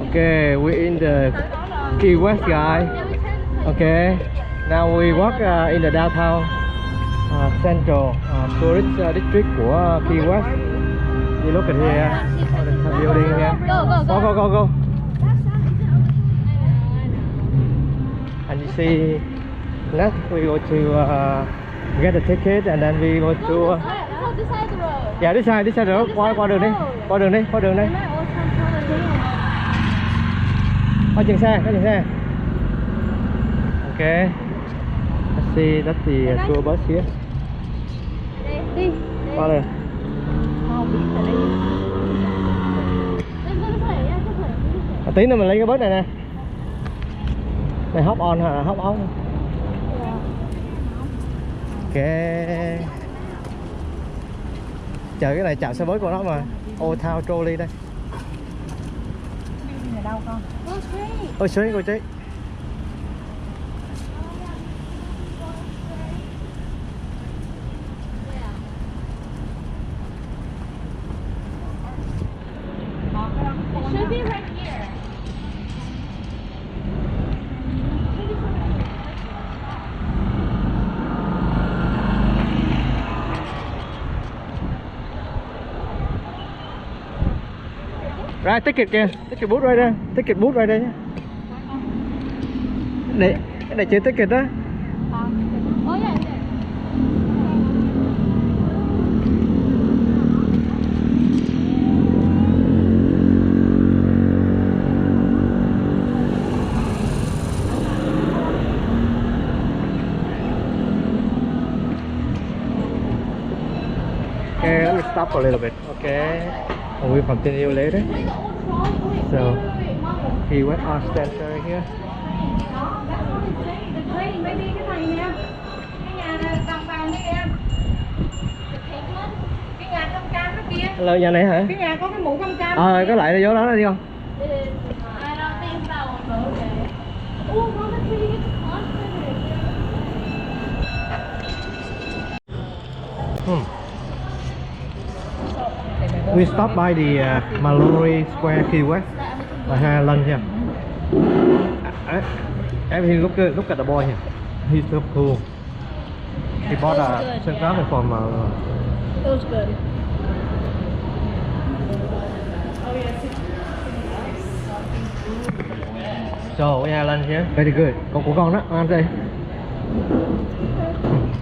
Okay, we're in the Key West, guys. Okay, now we walk in the downtown central tourist district của Key West. You look at here, the building here. Go. And you see, next we go to get a ticket, and then we go to. Yeah, this side the road. Qua đường đi. Qua đường đây. Có dừng xe. Okay. Let's see, that's the tour bus here. Đi. Qua đây. Tí nữa mình lấy cái bus này nè. Này hop on hả? Hop off. Ok. Chờ cái này chạm xe bus của nó mà. Old Town Trolley đây. Ở đâu con? Ôi straight, go straight. It should be right here. Ra ticket kìa, ticket booth right đây nhé. Để chơi ticket đó. Okay, let me stop a little bit. Okay, and we'll continue later. So, Key West Art Center here. Hello, nhà này hả? Cái nhà có cái mũ cam cam. Có lại vô đó đi không? We stopped by the Mallory Square, Key West. I had lunch here. Everything look good. Look at the boy here. He's so cool. He bought a sunglasses from. It was good. So we had lunch here. Very good. Con của con đó, ăn đi.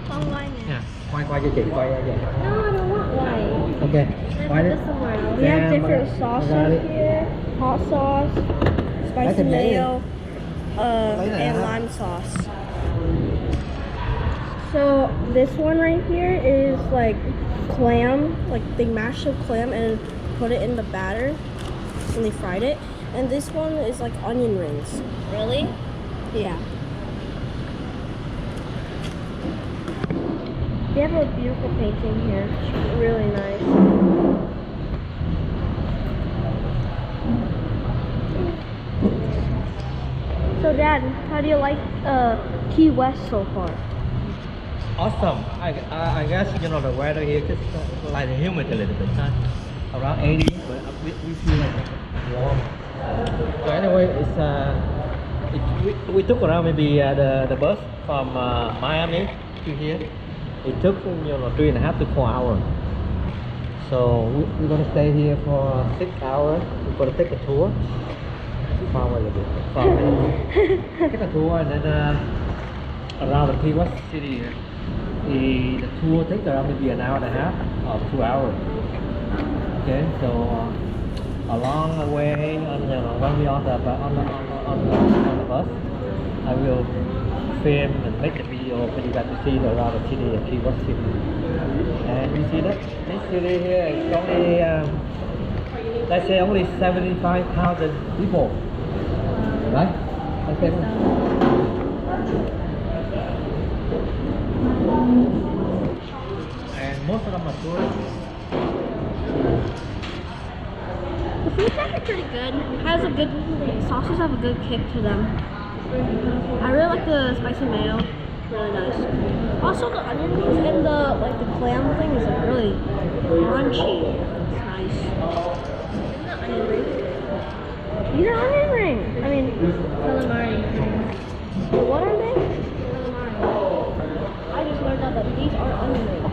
Con quay nè. Yeah. Quay cho chị, quay cho chị. No, I don't want white. Okay. Quay đi. We have different sauces here. Hot sauce, spicy mayo, and lime sauce. So this one right here is like clam, like they mashed up clam and put it in the batter and they fried it. And this one is like onion rings. Really? Yeah. They have a beautiful painting here. It's really nice. So Dad, how do you like Key West so far? Awesome. I guess the weather here just like humid a little bit, huh? Around 80, but we feel like warm. So anyway, we took around maybe the bus from Miami to here. It took 3.5 to 4 hours. So we're gonna stay here for 6 hours. We're gonna take a tour. Far away a little bit. Take a tour and then around the Key West city. The tour takes around maybe an hour and a half or 2 hours. Okay, so along the way, when we on the bus, I will film and make a video for you guys to see around the city of Key West City. And you see that this city here is only, let's say only 75,000 people, right? Let's say. And most of them are tourists. The food's actually pretty good. Has a good sauces have a good kick to them. I really like the spicy mayo. Really nice. Also the onion rings and the clam thing is really crunchy. It's nice. Isn't that onion rings? These are onion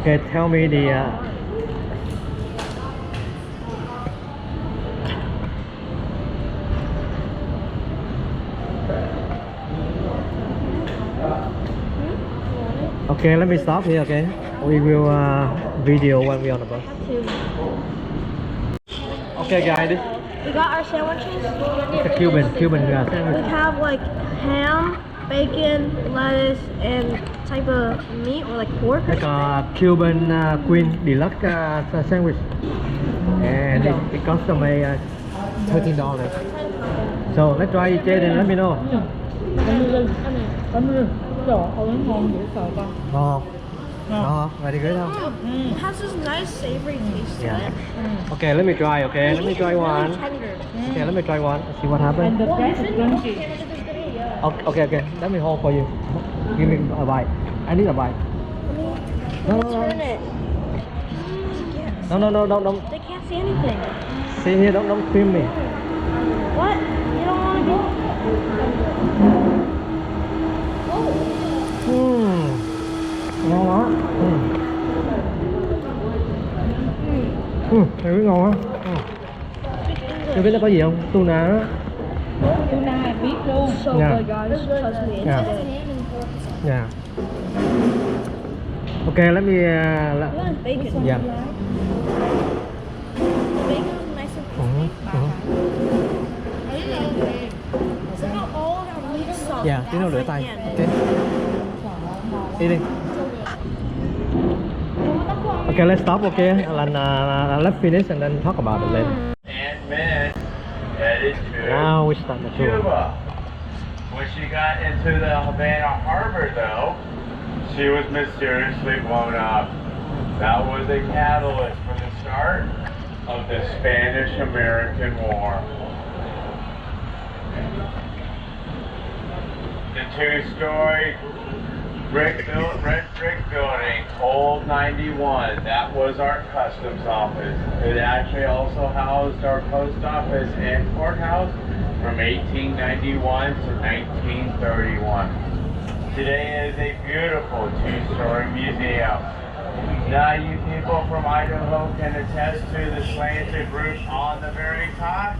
Okay, tell me the Okay, let me stop here, okay? We will video when we're on the bus. Okay guys, this We got our sandwiches. is a Cuban sandwich. We have like ham, bacon, lettuce, and type of meat or like pork. Or Like a Cuban Queen Deluxe sandwich. And it costs them a $13. So let's try it and let me know. Ngon. Ngon. Very good không? It has this nice savory taste to Yeah. it. Okay, let me try. Okay, let me try Really one. tender. Okay, let me try one. See what happens. And the bread is crunchy. Okay. Let me hold for you. Give me a bite. I need a bite. No. Turn it. No, don't. They can't see anything. See here, don't film me. What? You don't want to go? Ngon đó. Thấy ngon á. Chưa biết nó có gì không? Tuna đó. Tuna biết luôn. So Yeah. good, guys. Trust me. It's Yeah. good. Yeah. Okay, let me. You want bacon? Yeah. Bacon is nice and Look how all of our meat is soft. Yeah, tí nữa rửa tay. Okay. Đi đi. Okay, let's stop. Okay, and let's finish and then talk about it later. And men headed to Now we start the tour. Cuba. When she got into the Havana harbor, though, she was mysteriously blown up. That was a catalyst for the start of the Spanish-American War. The two-story red brick building, Old 91, that was our customs office. It actually also housed our post office and courthouse from 1891 to 1931. Today is a beautiful two-story museum. Now you people from Idaho can attest to the slanted roof on the very top.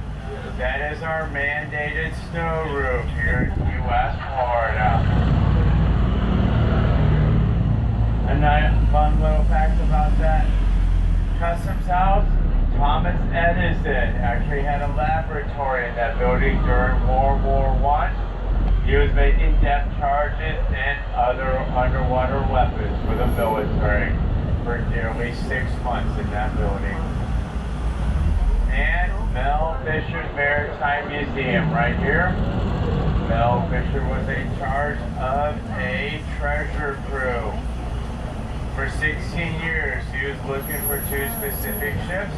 That is our mandated snow roof here in U.S. Florida. A fun little fact about that customs house, Thomas Edison actually had a laboratory in that building during World War I. He was making depth charges and other underwater weapons for the military for nearly 6 months in that building. And Mel Fisher's Maritime Museum right here. Mel Fisher was in charge of a treasure crew. For 16 years, he was looking for two specific ships,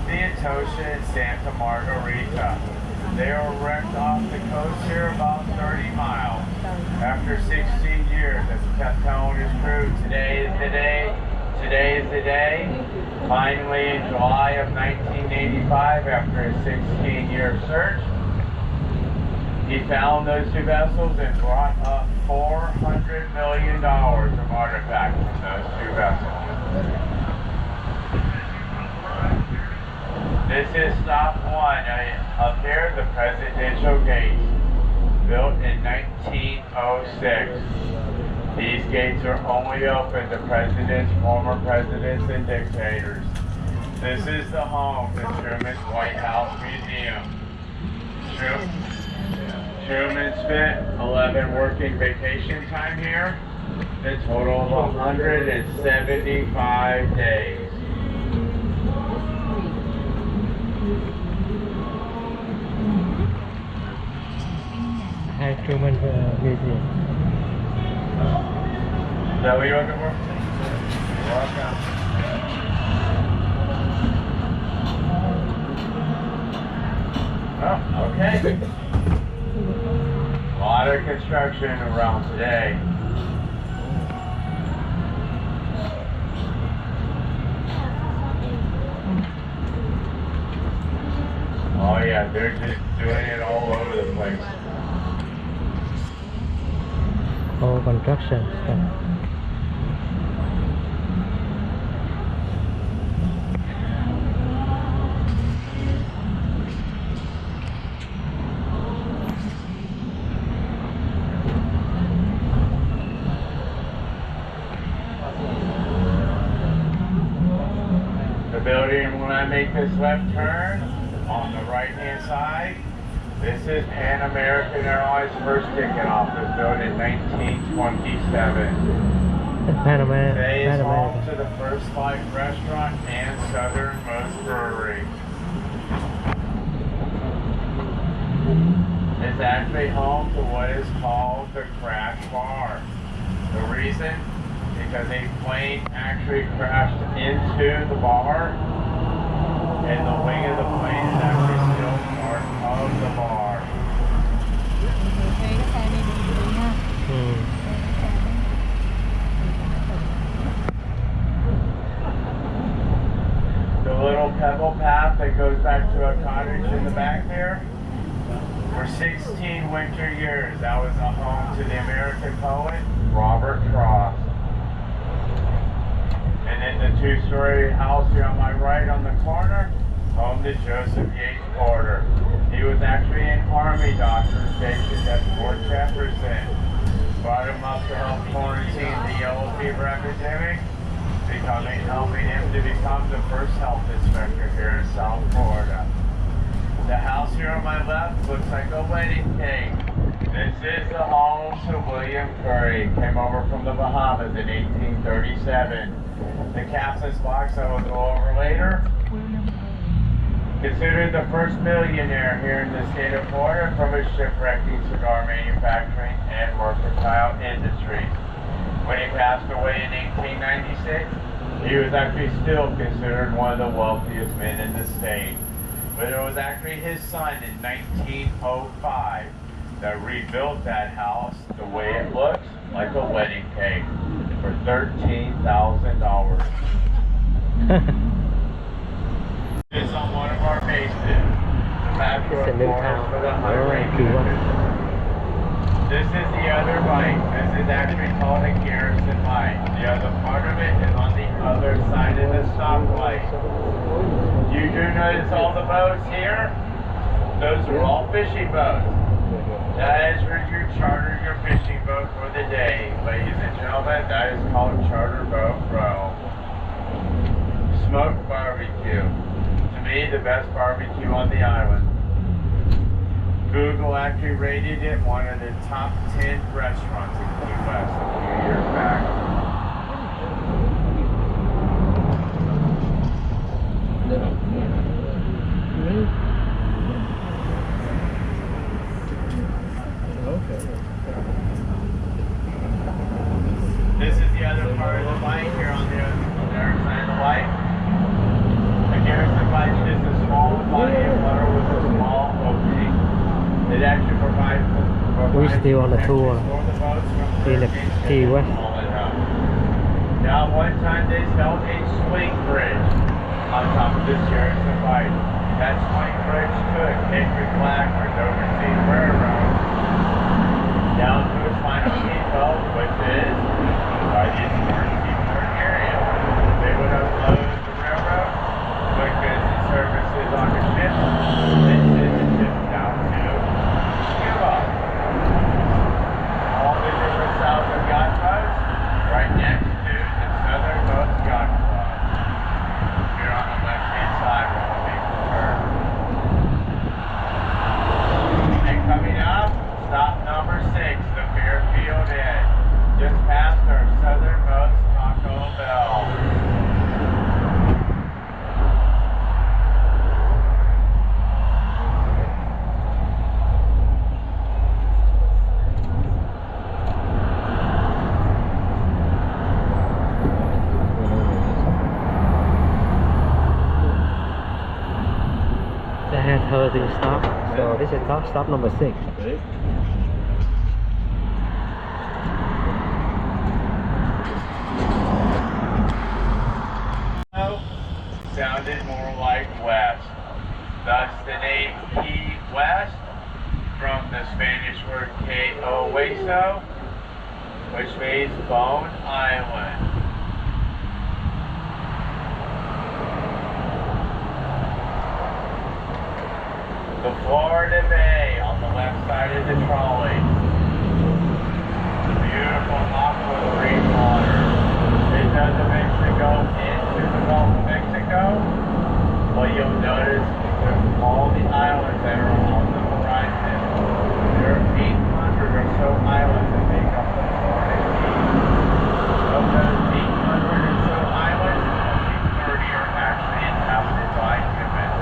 the Etosha and Santa Margarita. They were wrecked off the coast here about 30 miles. After 16 years, as he kept telling his crew, today is the day, today is the day. Finally, in July of 1985, after a 16-year search, he found those two vessels and brought up $400 million of artifacts from those two vessels. This is stop one. Up here, the Presidential Gates, built in 1906. These gates are only open to presidents, former presidents, and dictators. This is the home to Truman's White House Museum. Truman spent 11 working vacation time here, a total of 175 days. Hi, Truman Museum. Is that what you're looking for? Welcome. Oh, okay. A lot of construction around today. Oh yeah, they're just doing it all over the place. Oh, construction stuff. make this left turn on the right-hand side. This is Pan American Airlines' first ticket office, built in 1927. Today is home to the First Light Restaurant and Southernmost Brewery. It's actually home to what is called the Crash Bar. The reason? Because a plane actually crashed into the bar, and the wing of the plane is actually still part of the bar. The little pebble path that goes back to a cottage in the back there. For 16 winter years, that was a home to the American poet Robert Frost. And then the two-story house here on my right on the corner, home to Joseph Yates Porter. He was actually an Army doctor stationed at Fort Jefferson. Brought him up to help quarantine the yellow fever epidemic, helping him to become the first health inspector here in South Florida. The house here on my left looks like a wedding cake. This is the home to William Curry. Came over from the Bahamas in 1837. The captain's box I will go over later. Considered the first millionaire here in the state of Florida from his shipwrecking, cigar manufacturing, and mercantile industry. When he passed away in 1896, he was actually still considered one of the wealthiest men in the state. But it was actually his son in 1905 that rebuilt that house the way it looks, like a wedding cake, for $13,000. This is on one of our bases, the Macro for the high-range. This is the other light. This is actually called a garrison light. The other part of it is on the other side of the stoplight. You do notice all the boats here? Those are all fishing boats. That is where you charter your fishing boat for the day. Ladies and gentlemen, that is called Charter Boat Row. Smoked barbecue. To me, the best barbecue on the island. Google actually rated it one of the top 10 restaurants in Key West a few years back. This is the other part of the light here on the other side of the light. The garrison light is a small body of water with a small opening. It actually provides We're still on the tour in the Key West. Now, one time they held a swing bridge on top of this garrison light. That swing bridge took Henry Black or Dover Sea Railroad down to its final depot, which is by the Seaport area. They would unload the railroad, put goods and services on the ship, and send the ship down to Cuba. All the different styles of yacht boats right next to the southernmost yacht club. Here on the left-hand side where we'll make the turn. And coming up, stop number 6, the Fairfield Inn, just past our southernmost Taco Bell. They had 13 stops, so this is stop number 6. Sounded more like west. Thus the name Key West, from the Spanish word que hueso, which means Bone Island. The Florida Bay on the left side of the trolley. The beautiful aqua green water. It does eventually go into the Gulf of Mexico. what you'll notice is all the islands that are on the horizon. There are 800 or so islands that make up the Florida Keys. Of those 800 or so islands, only 30 are actually inhabited by humans.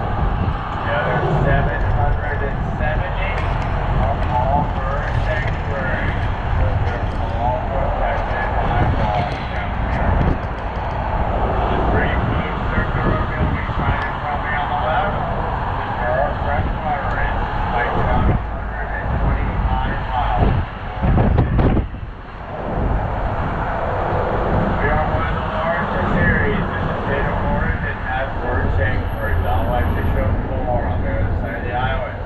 The other 770 are all bird sanctuaries. So they're all protected by laws down here. The pretty blue circular building shining from me on the left is where our freshwater is, like about 125 miles. We are one of the largest areas in the state of Florida that has bird sanctuaries. I'd like to show more on the other side of the island.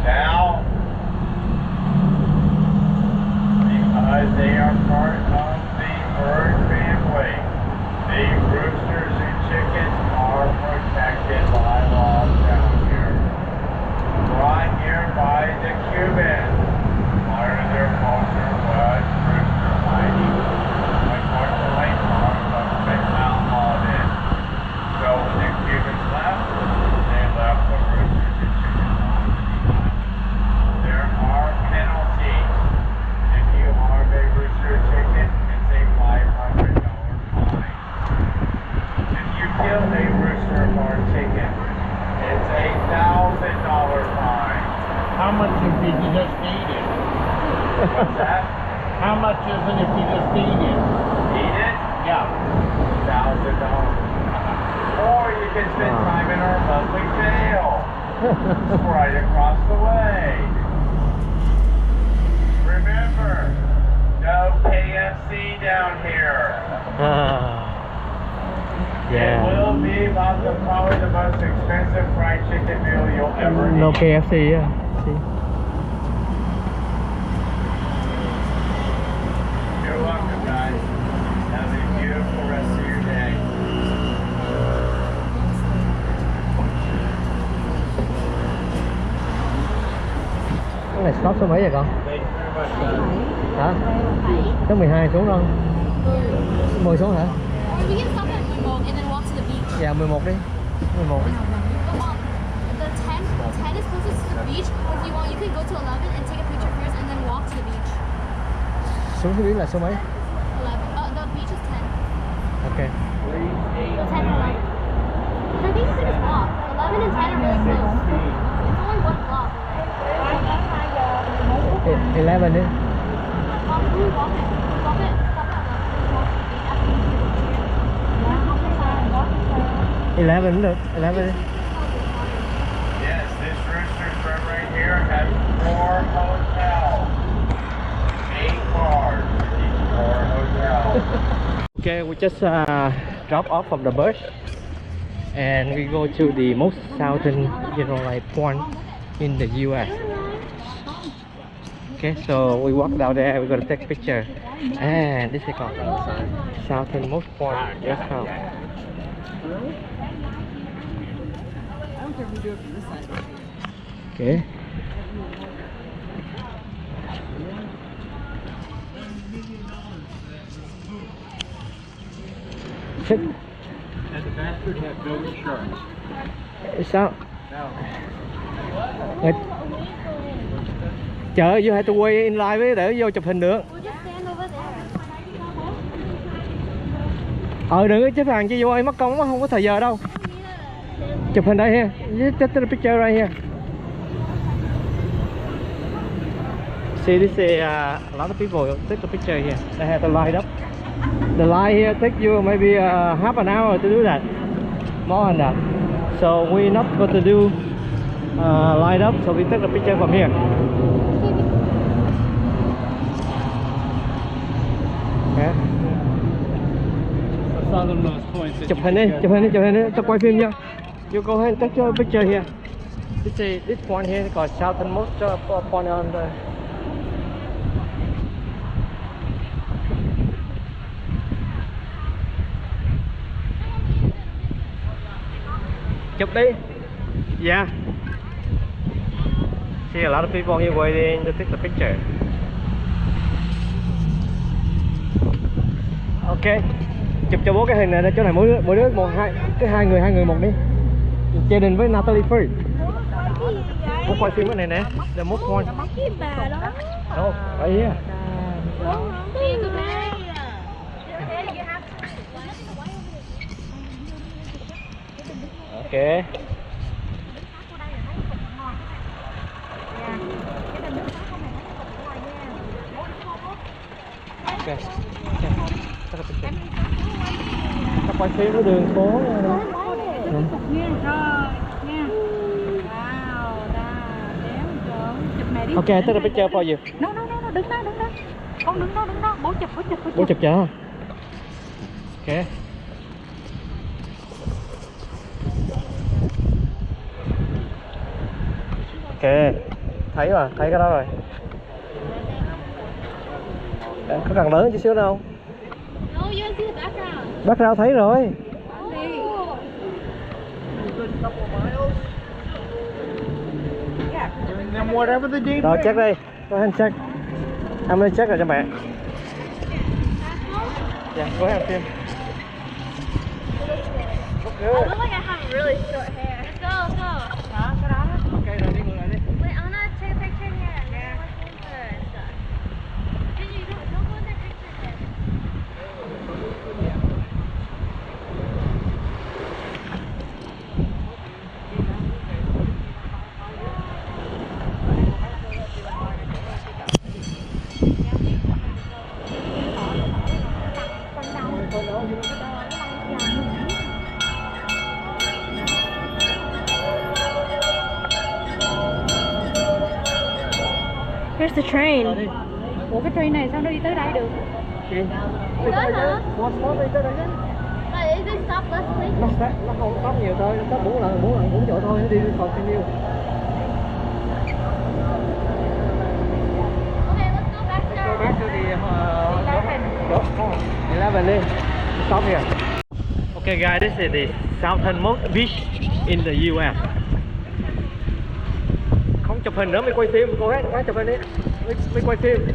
Now, because they are part of the bird family, the roosters and chickens are protected by laws down here. Brought here by the Cubans. Part of their culture was rooster fighting. Unfortunately, our government outlawed it. So when the Cubans left, they left the roosters and chickens on the island. There are penalties. If you harm a rooster or chicken, it's a $500 fine. If you kill a rooster or chicken, it's a $1,000 fine. How much if you just eat it? What's that? How much is it if you just eat it? Eat it? Yeah. $1,000. Or you can spend time in our lovely jail. Right across the way. Remember, no KFC down here. It Yeah. will be about probably the most expensive fried chicken meal you'll ever No eat. KFC, yeah. See? You're welcome, guys. Have a beautiful rest of your day. Cái này stop số mấy vậy con? Hả? Số 12 xuống đâu? 10 xuống hả? Or we can stop at 11 and then walk to the beach. Dạ 11 đi. 11. The 10 is closest to the beach. If you want, you can go to 11 and take a picture first and then walk to the beach. Xuống cái biển là số mấy? 11. The beach is 10. Ok. 10 and 11. But I think you can just walk. 11 and 10 are really close. It's only one block. 11 đi. Walk it. Stop at 11. Walk to the beach after you take a picture. 11 cũng được. 11 đi. Yes, this rooster firm right here has 4 hotels. 8 bars for each 4 hotels. Okay, we just drop off from the bus and we go to the most southern, point in the US. Okay, so we walk down there, we're gonna take a picture. And this is called southernmost point. Yes, how? Okay. Thích. And the bastard had no insurance. Sao? Người... Chờ vô hai tôi quay in live với để vô chụp hình được. We'll just stand over there. Đừng có xếp hàng chi vô ai mất công quá, không có thời giờ đâu. Chụp hình đây ha. Just take a picture right here. See, this is a lot of people take a picture here. They have to light up. The light here take you maybe half an hour to do that, more than that. So we're not going to do light up, so we take a picture from here. Okay. Chụp hình đi, cho quay phim nha. You go ahead and take your picture here. This point here is called southernmost point on the. Chụp đi. Yeah. See a lot of people here waiting to take the picture. Ok. Chụp cho bố cái hình này, chỗ này mỗi đứa một hai, cứ hai người một đi. Gia đình với Natalie Free. Muốn quay phim cái này nè. The most point. Cái bà đó. Đâu, right here. Ok. Ok. Các quay phim cái đường phố nha. Nha. Rồi nha. Wow, đéo trơn. Chụp mẹ đi. Ok, take a picture for you. No, đứng đó. Con đứng đó. Bố chụp. Cho. Ok. Ok. Thấy rồi, thấy cái đó rồi. Có cần lớn chút xíu đâu. No, you don't see the background. Background thấy rồi. And then whatever the deed Rồi check đi. Go ahead and check. Em lên check rồi cho mẹ. Yeah, go ahead and film. Look I good. look like I have really short hair. Let's go. Đó, cái đó. Ok rồi, đi ngược lại đi. Wait, I wanna take a picture here. Yeah. Did you don't go in that picture yet? Here's the train. Rồi đi. Ủa cái train này sao nó đi tới đây được? Đi. Đi tới đây chứ. Một spot đi tới đây chứ. Like, is it stop less please? Nó không stop nhiều thôi, nó stop 4 lần 4 chỗ thôi, nó đi continue. Okay, let's go back to Go our back to the 11 đi. Stop here. Okay guys, this is the southernmost beach in the US. Không chụp hình nữa mới quay phim, cô gái chụp hình đi. Mới quay phim.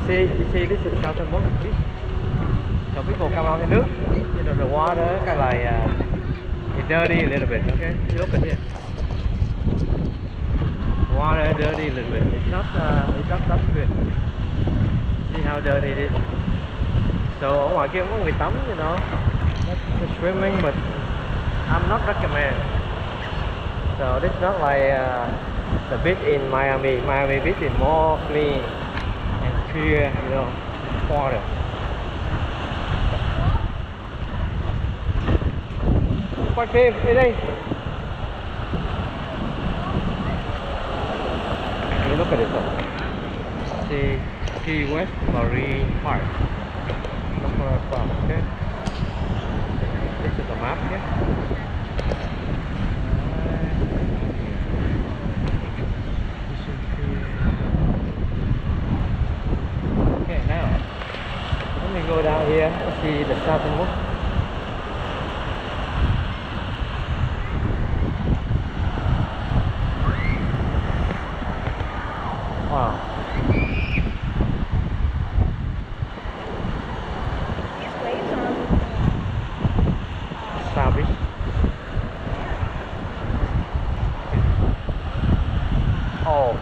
You see this is southernmost beach. So people come out in nước. You know the water kind of like it's dirty a little bit. Okay, you look at here. Water dirty a little bit. It's not that good. See how dirty it is. So ở ngoài kia cũng có người tắm, you know, they're swimming, but I'm not recommend. So this is not like the beach in Miami. Miami beach is more clean and clear, you know, water. Quay phim đi đi. Look at this one. See Key West Marine Park. Look where I'm from, okay? This is a map here. Okay, now let me go down here and see the southernmost. Wow. South Beach. Oh,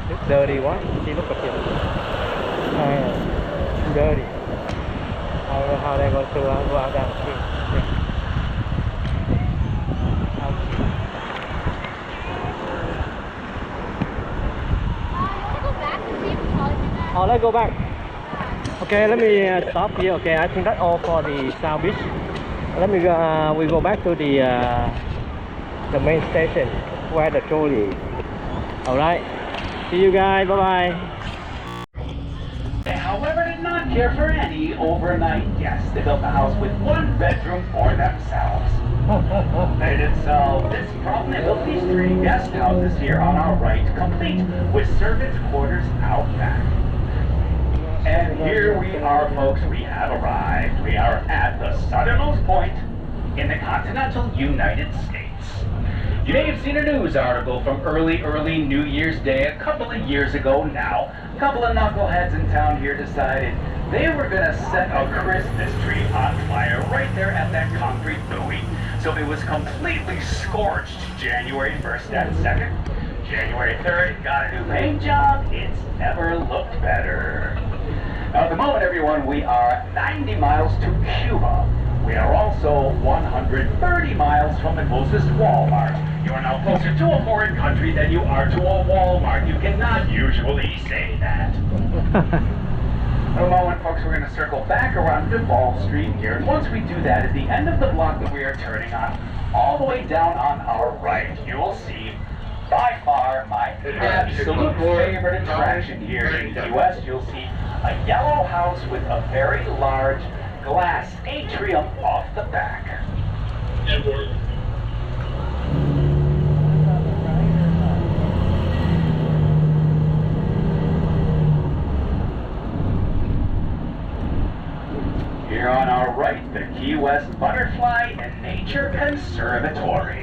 it's dirty one. See, look at it. Dirty. I don't know how they're going to go out down the street. Oh, let's go back. Okay, let me stop here. Okay, I think that's all for the South Beach. Let me go. We go back to the main station where the trolley is. All right. See you guys. Bye bye. However, did not care for any overnight guests. They built the house with one bedroom for themselves. They did solve this problem. They built these 3 guest houses here on our right, complete with servants' quarters out back. And here we are, folks. We have arrived. We are at the southernmost point in the continental United States. You may have seen a news article from early New Year's Day a couple of years ago now. A couple of knuckleheads in town here decided they were going to set a Christmas tree on fire right there at that concrete buoy. So it was completely scorched January 1st and 2nd. January 3rd, it got a new paint job. It's never looked better. Now at the moment, everyone, we are 90 miles to Cuba. We are also 130 miles from the closest Walmart. You are now closer to a foreign country than you are to a Walmart. You cannot usually say that. In a moment, folks, we're going to circle back around Duval Street here. And once we do that, at the end of the block that we are turning on, all the way down on our right, you will see, by far, my absolute favorite attraction here in the U.S. You'll see a yellow house with a very large glass atrium off the back. Here on our right, the Key West Butterfly and Nature Conservatory.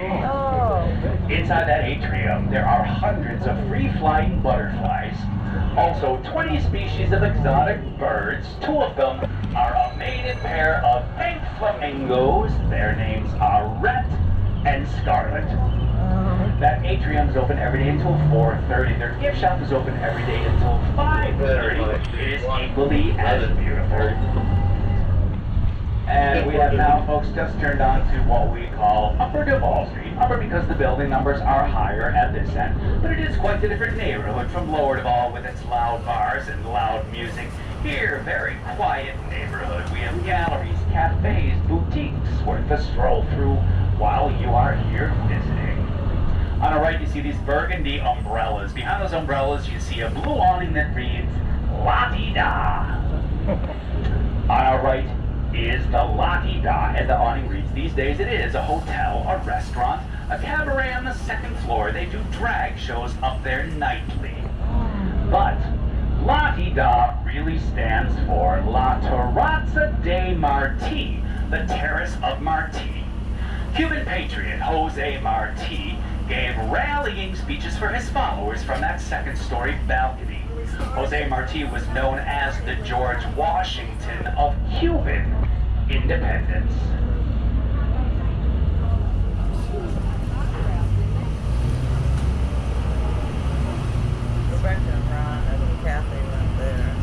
Inside that atrium, there are hundreds of free-flying butterflies. Also, 20 species of exotic birds. 2 of them are a mated pair of pink flamingos. Their names are Rhett and Scarlet. That atrium is open every day until 4:30. Their gift shop is open every day until 5:30. It is equally as beautiful. And we have now, folks, just turned on to what we call Upper Duval Street. Upper because the building numbers are higher at this end, but it is quite a different neighborhood from Lower Duval with its loud bars and loud music. Here, very quiet neighborhood. We have galleries, cafes, boutiques worth a stroll through while you are here visiting. On the right, you see these burgundy umbrellas. Behind those umbrellas, you see a blue awning that reads, La-Di-Da. On our right is the La-Di-Da, as the awning reads. These days it is a hotel, a restaurant, a cabaret on the 2nd floor. They do drag shows up there nightly. But La-Di-Da really stands for La Terrazza de Marti, the Terrace of Marti. Cuban patriot Jose Marti gave rallying speeches for his followers from that 2nd-story balcony. Jose Marti was known as the George Washington of Cuban independence. Go back to Ron, there's a cafe right there.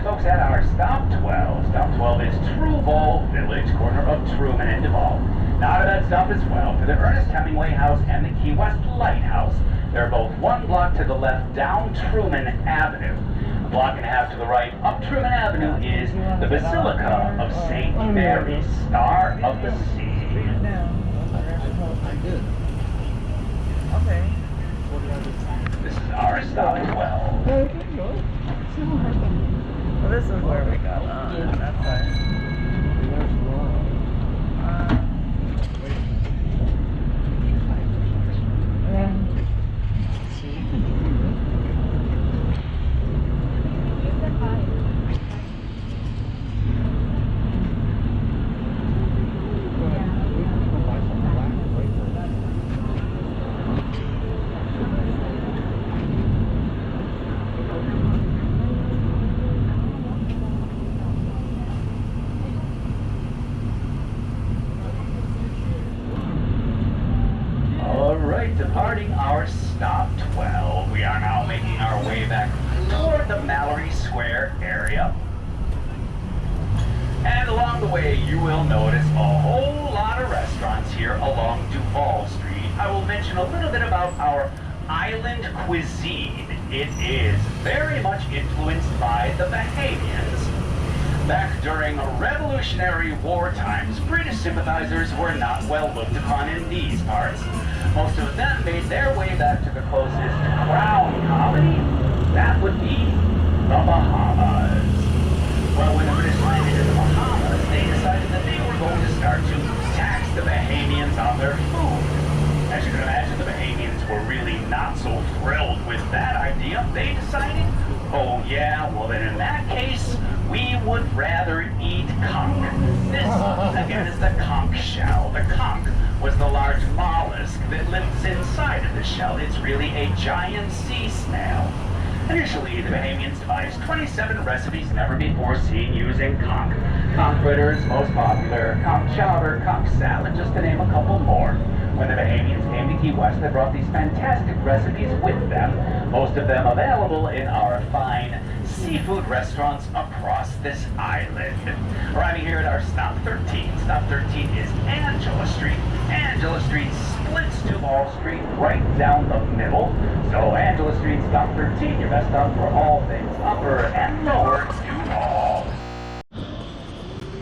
Folks, at our Stop 12. Stop 12 is Truval Village, corner of Truman and Duval. Now out of that stop as well, for the Ernest Hemingway House and the Key West Lighthouse. They're both 1 block to the left down Truman Avenue. A block and a half to the right up Truman Avenue is the Basilica of St. Mary, Star of the Sea. Okay. This is our Stop 12. Well, this is where we got on. That's right. Departing our Stop 12, we are now making our way back toward the Mallory Square area. And along the way, you will notice a whole lot of restaurants here along Duval Street. I will mention a little bit about our island cuisine. It is very much influenced by the Bahamians. Back during Revolutionary War times, British sympathizers were not well looked upon in these parts. Most of them made their way back to the closest crown colony. That would be the Bahamas. Well, when the British landed in the Bahamas, they decided that they were going to start to tax the Bahamians on their food. As you can imagine, the Bahamians were really not so thrilled with that idea. They decided, oh yeah, well then in that case, we would rather eat known as the conch shell. The conch was the large mollusk that lives inside of the shell. It's really a giant sea snail. Initially, the Bahamians devised 27 recipes never before seen using conch. Conch fritters, most popular, conch chowder, conch salad, just to name a couple more. When the Bahamians came to Key West, they brought these fantastic recipes with them, most of them available in our fine seafood restaurants across this island. Arriving here at our Stop 13. Stop 13 is Angela Street. Angela Street splits to Wall Street right down the middle. So Angela Street, Stop 13, your best stop for all things upper and lower Duval.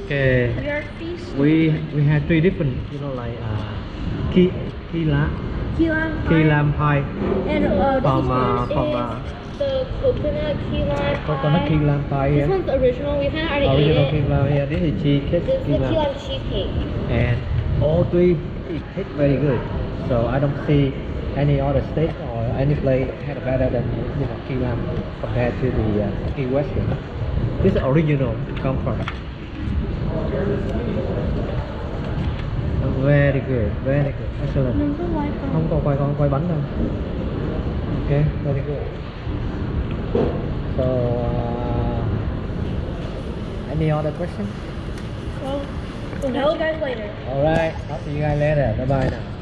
Okay. We are feasting. We had three different, like key lamb Key pie. lime pie. And From, this one is the coconut key lime pie. Coconut key lamb pie This here. one's the original. We kind of already Original ate key it. lamb here. This is cheesecake. This is key the key lamb. lime cheesecake. And all three it tastes very good. So I don't see any other state or any place had better than key lamb compared to the Key West here. This is original come from. Very good, excellent. Đừng có quay con. Không còn quay bánh đâu. Okay, very good. So any other question? Well, we'll catch you guys later. Alright, I'll see you guys later. Bye bye now.